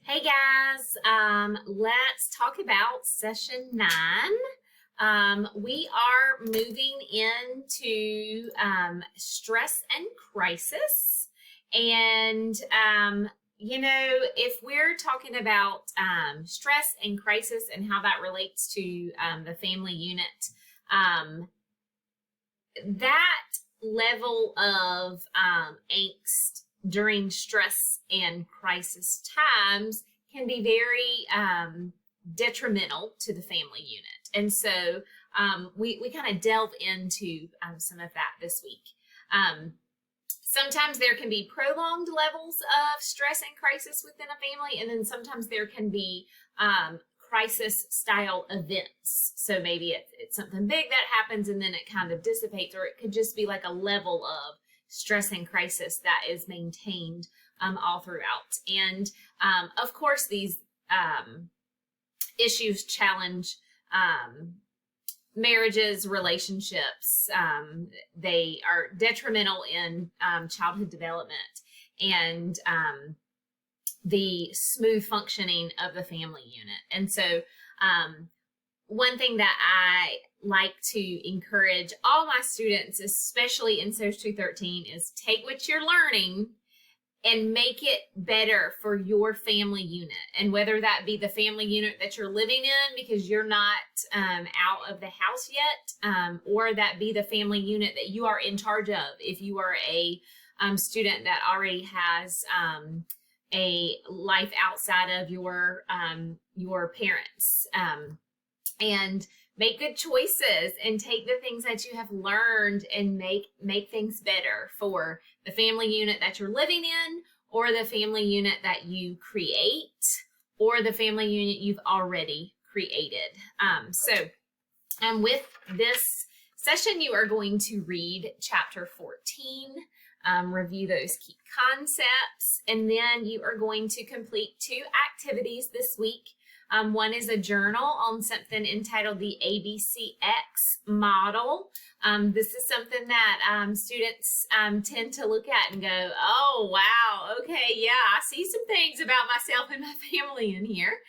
Hey guys, let's talk about session 9. We are moving into stress and crisis. And, if we're talking about stress and crisis and how that relates to the family unit, that level of angst during stress and crisis times can be very detrimental to the family unit. And so we kind of delve into some of that this week. Sometimes there can be prolonged levels of stress and crisis within a family, and then sometimes there can be crisis style events. So maybe it's something big that happens and then it kind of dissipates, or it could just be like a level of stress and crisis that is maintained all throughout. And of course, these issues challenge marriages, relationships. They are detrimental in childhood development and the smooth functioning of the family unit. And so one thing that I like to encourage all my students, especially in SOC 213, is take what you're learning and make it better for your family unit. And whether that be the family unit that you're living in because you're not out of the house yet, or that be the family unit that you are in charge of if you are a student that already has a life outside of your parents. And make good choices and take the things that you have learned and make things better for the family unit that you're living in, or the family unit that you create, or the family unit you've already created. With this session, you are going to read chapter 14, review those key concepts, and then you are going to complete 2 activities this week. One is a journal on something entitled the ABCX model. This is something that students tend to look at and go, oh, wow, okay, yeah, I see some things about myself and my family in here.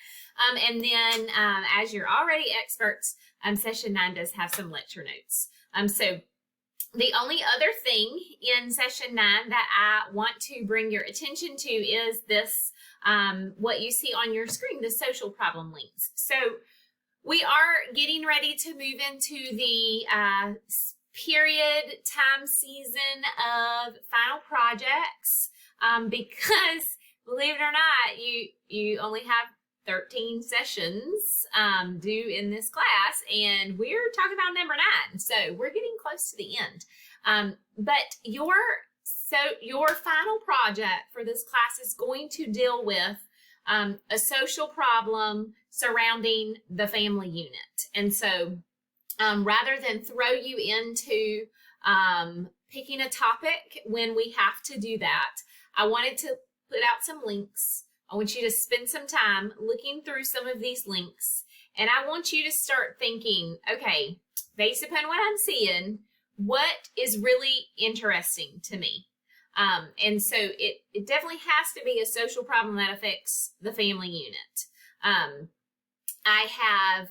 And then as you're already experts, session 9 does have some lecture notes. So the only other thing in session 9 that I want to bring your attention to is this, what you see on your screen, the social problem links. So we are getting ready to move into the period time season of final projects, because believe it or not, you only have 13 sessions due in this class, and we're talking about number 9. So we're getting close to the end. But your final project for this class is going to deal with a social problem surrounding the family unit. And so rather than throw you into picking a topic when we have to do that, I wanted to put out some links. I want you to spend some time looking through some of these links, and I want you to start thinking, okay, based upon what I'm seeing, what is really interesting to me? And so it definitely has to be a social problem that affects the family unit. I have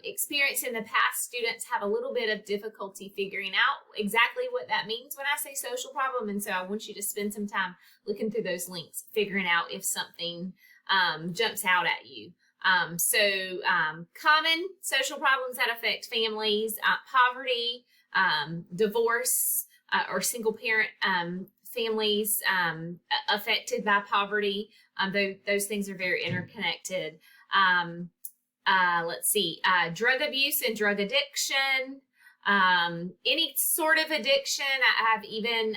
experienced in the past, students have a little bit of difficulty figuring out exactly what that means when I say social problem. And so I want you to spend some time looking through those links, figuring out if something jumps out at you. Common social problems that affect families, poverty, divorce, or single parent families affected by poverty. Those things are very interconnected. Drug abuse and drug addiction, any sort of addiction. I've even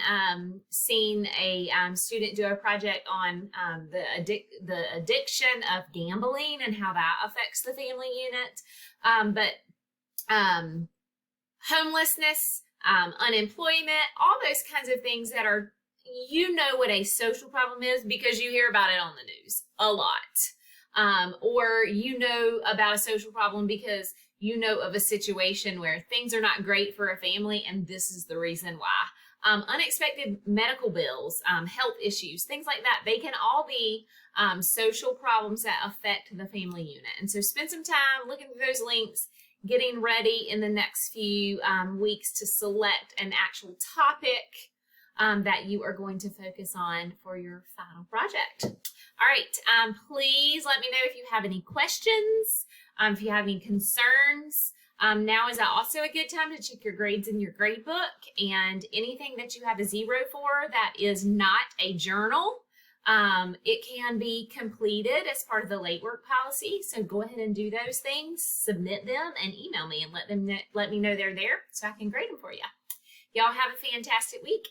seen a student do a project on the addiction of gambling and how that affects the family unit. Homelessness, unemployment, all those kinds of things that are, what a social problem is because you hear about it on the news a lot. Or about a social problem because of a situation where things are not great for a family, and this is the reason why. unexpected medical bills, health issues, things like that. They can all be social problems that affect the family unit. And so spend some time looking through those links, getting ready in the next few weeks to select an actual topic that you are going to focus on for your final project. All right, please let me know if you have any questions, if you have any concerns. Now is also a good time to check your grades in your grade book, and anything that you have a 0 for that is not a journal, it can be completed as part of the late work policy. So go ahead and do those things, submit them, and email me and let me know they're there so I can grade them for you. Y'all have a fantastic week.